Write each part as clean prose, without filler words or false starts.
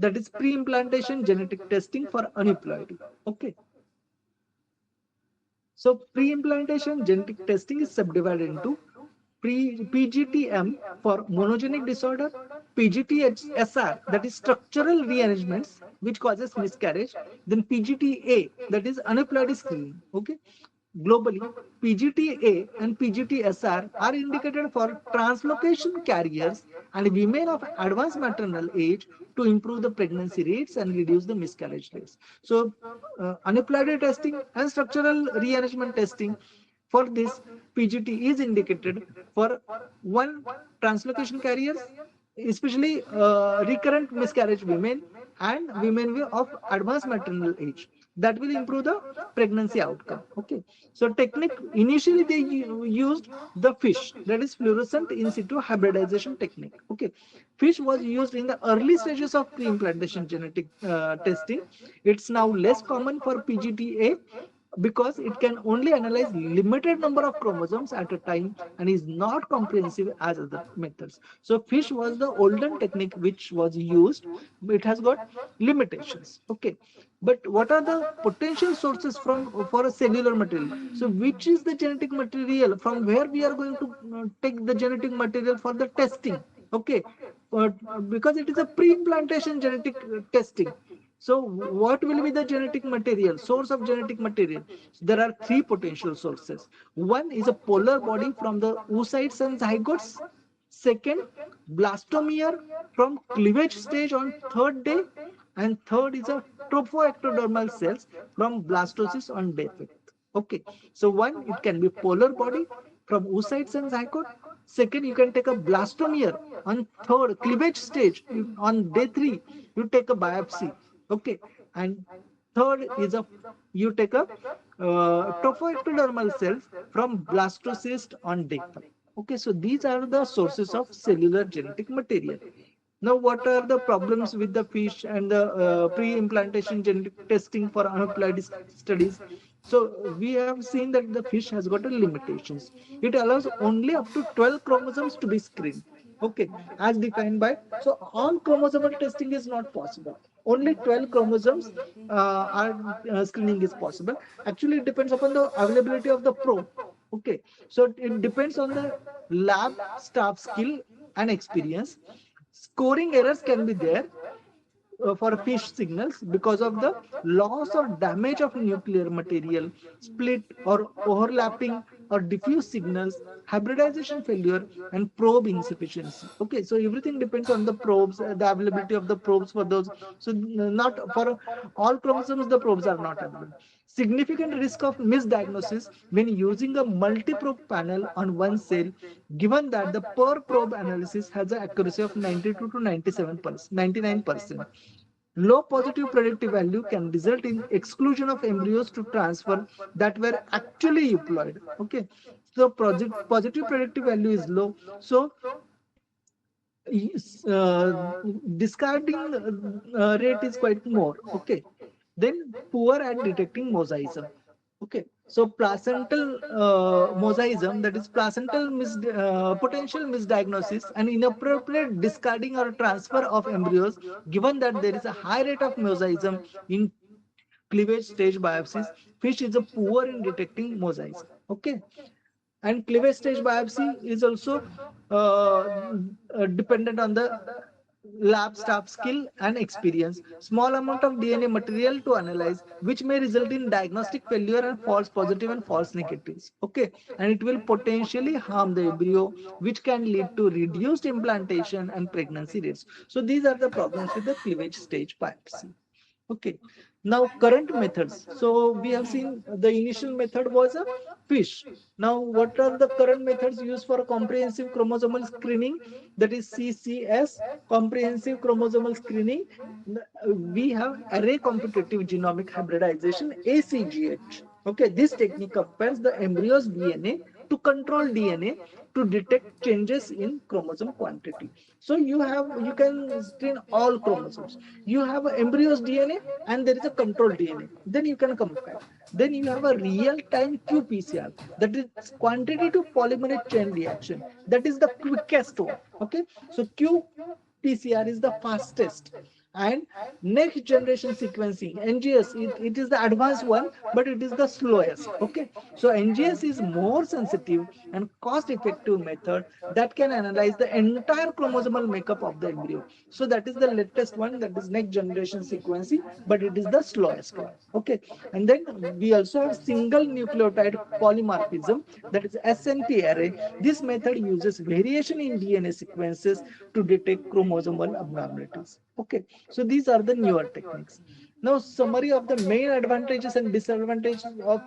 that is pre-implantation genetic testing for aneuploidy. Okay. So pre-implantation genetic testing is subdivided into PGTM for monogenic disorder, PGTSR, that is structural rearrangements which causes miscarriage, then PGTA, that is aneuploidy screening. Okay. Globally, PGTA and PGTSR are indicated for translocation carriers and women of advanced maternal age to improve the pregnancy rates and reduce the miscarriage rates. So, aneuploidy testing and structural rearrangement testing for this PGT is indicated for one translocation carriers, especially recurrent miscarriage women and women of advanced maternal age, that will improve the pregnancy outcome. Okay. So technique, initially they used the fish, that is fluorescent in situ hybridization technique. Okay. Fish was used in the early stages of pre-implantation genetic testing. It's now less common for PGTA because it can only analyze limited number of chromosomes at a time and is not comprehensive as other methods. So fish was the olden technique which was used. It has got limitations. Okay. But what are the potential sources for a cellular material? So which is the genetic material from where we are going to take the genetic material for the testing? Okay. Because it is a pre-implantation genetic testing. So what will be the genetic material, source of genetic material? There are three potential sources. One is a polar body from the oocytes and zygotes. Second, blastomere from cleavage stage on third day. And third is a trophoectodermal cells from blastocyst on day fifth. Okay. So one, it can be polar body from oocytes and zygote. Second, you can take a blastomere on third cleavage stage. On day 3, you take a biopsy. Okay. And third is a you take a trophoectodermal cells from blastocyst on day 5. Okay. So these are the sources of cellular genetic material. Now, what are the problems with the fish and the pre-implantation genetic testing for aneuploidy studies? So we have seen that the fish has got a limitations. It allows only up to 12 chromosomes to be screened. Okay, as defined by, so all chromosomal testing is not possible. Only 12 chromosomes are screening is possible. Actually, it depends upon the availability of the probe. Okay, so it depends on the lab staff skill and experience. Scoring errors can be there for fish signals because of the loss or damage of nuclear material, split or overlapping or diffuse signals, hybridization failure, and probe insufficiency. Okay, so everything depends on the probes, the availability of the probes for those. So not for all chromosomes, the probes are not available. Significant risk of misdiagnosis when using a multi-probe panel on one cell, given that the per probe analysis has an accuracy of 92 to 97%, 99%. Low positive predictive value can result in exclusion of embryos to transfer that were actually euploid. Okay, so positive predictive value is low. So uh, discarding rate is quite more. Okay, then poor at detecting mosaicism. Okay, so placental mosaicism, that is placental potential misdiagnosis and inappropriate discarding or transfer of embryos, given that there is a high rate of mosaicism in cleavage stage biopsies, fish is a poor in detecting mosaicism. Okay, and cleavage stage biopsy is also dependent on the lab staff skill and experience. Small amount of DNA material to analyze, which may result in diagnostic failure and false positive and false negatives. Okay, and it will potentially harm the embryo, which can lead to reduced implantation and pregnancy rates. So these are the problems with the cleavage stage biopsy. Okay, now current methods. So we have seen the initial method was a fish. Now what are the current methods used for comprehensive chromosomal screening? That is CCS, comprehensive chromosomal screening. We have array computative genomic hybridization, ACGH. Okay, this technique compares the embryo's DNA to control DNA to detect changes in chromosome quantity. So you can screen all chromosomes. You have an embryo's DNA and there is a control DNA. Then you can compare. Then you have a real-time qPCR, that is quantity to polymerase chain reaction. That is the quickest one. Okay, so qPCR is the fastest. And next generation sequencing, NGS, it is the advanced one, but it is the slowest. Okay, so NGS is more sensitive and cost effective method that can analyze the entire chromosomal makeup of the embryo. So that is the latest one, that is next generation sequencing, but it is the slowest one. Okay, and then we also have single nucleotide polymorphism, that is SNP array. This method uses variation in DNA sequences to detect chromosomal abnormalities. Okay, so these are the newer techniques. Now, summary of the main advantages and disadvantages of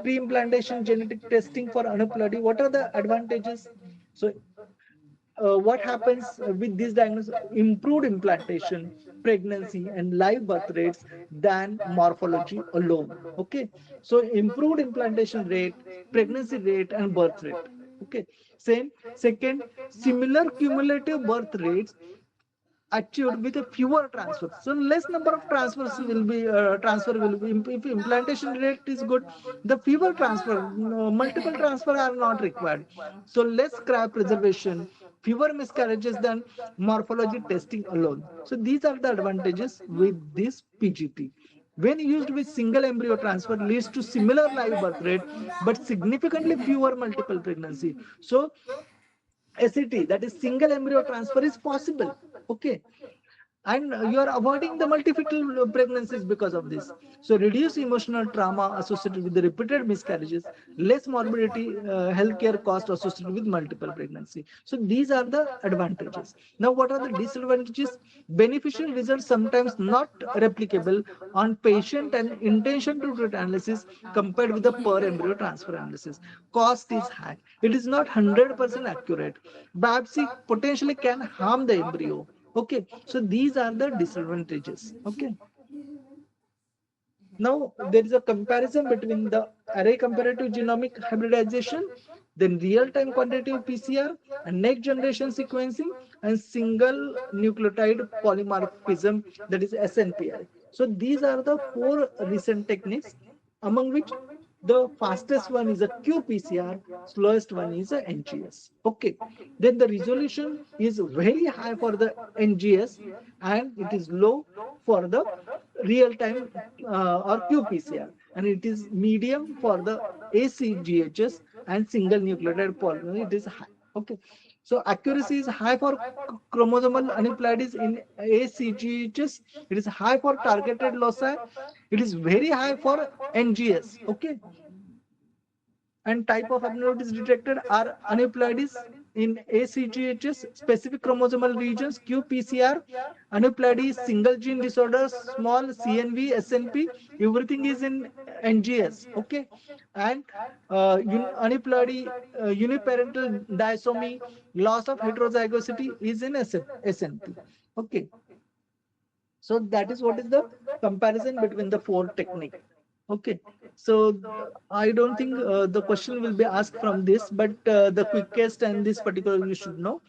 pre-implantation genetic testing for aneuploidy. What are the advantages? So what happens with this diagnosis? Improved implantation, pregnancy, and live birth rates than morphology alone. Okay, so improved implantation rate, pregnancy rate, and birth rate. Okay, same. Second, similar cumulative birth rates achieved with a fewer transfers. So less number of transfers will be if implantation rate is good, the fewer transfer, multiple transfer are not required. So less scrap preservation, fewer miscarriages than morphology testing alone. So these are the advantages with this PGT. When used with single embryo transfer, leads to similar live birth rate but significantly fewer multiple pregnancy. So SET, that is single embryo transfer, is possible. Okay, and you are avoiding the multiple pregnancies because of this. So reduce emotional trauma associated with the repeated miscarriages, less morbidity, healthcare cost associated with multiple pregnancy. So these are the advantages. Now, what are the disadvantages? Beneficial results sometimes not replicable on patient and intention to treat analysis compared with the per embryo transfer analysis. Cost is high, it is not 100% accurate. Biopsy potentially can harm the embryo. Okay, so these are the disadvantages. Okay, now there is a comparison between the array comparative genomic hybridization, then real-time quantitative PCR, and next generation sequencing, and single nucleotide polymorphism, that is SNPI. So these are the four recent techniques, among which the fastest one is a qPCR, slowest one is a NGS. Okay, then the resolution is very high for the NGS and it is low for the real time or qPCR, and it is medium for the ACGHS and single nucleotide polymerase. It is high. Okay, so accuracy is high for chromosomal aneuploidies in ACGHS. It is high for targeted loci. It is very high for NGS. Okay, and type of abnormalities detected are aneuploidies in ACGHS, specific chromosomal regions, qPCR, aneuploidy, single gene disorders, small CNV, SNP, everything is in NGS. Okay, and aneuploidy, uniparental disomy, loss of heterozygosity is in SNP. Okay, so that is what is the comparison between the four techniques. Okay, so I don't think the question will be asked from this, but the quickest and this particular you should know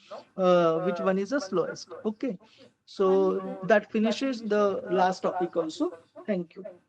which one is the slowest. Okay, so that finishes the last topic also. Thank you.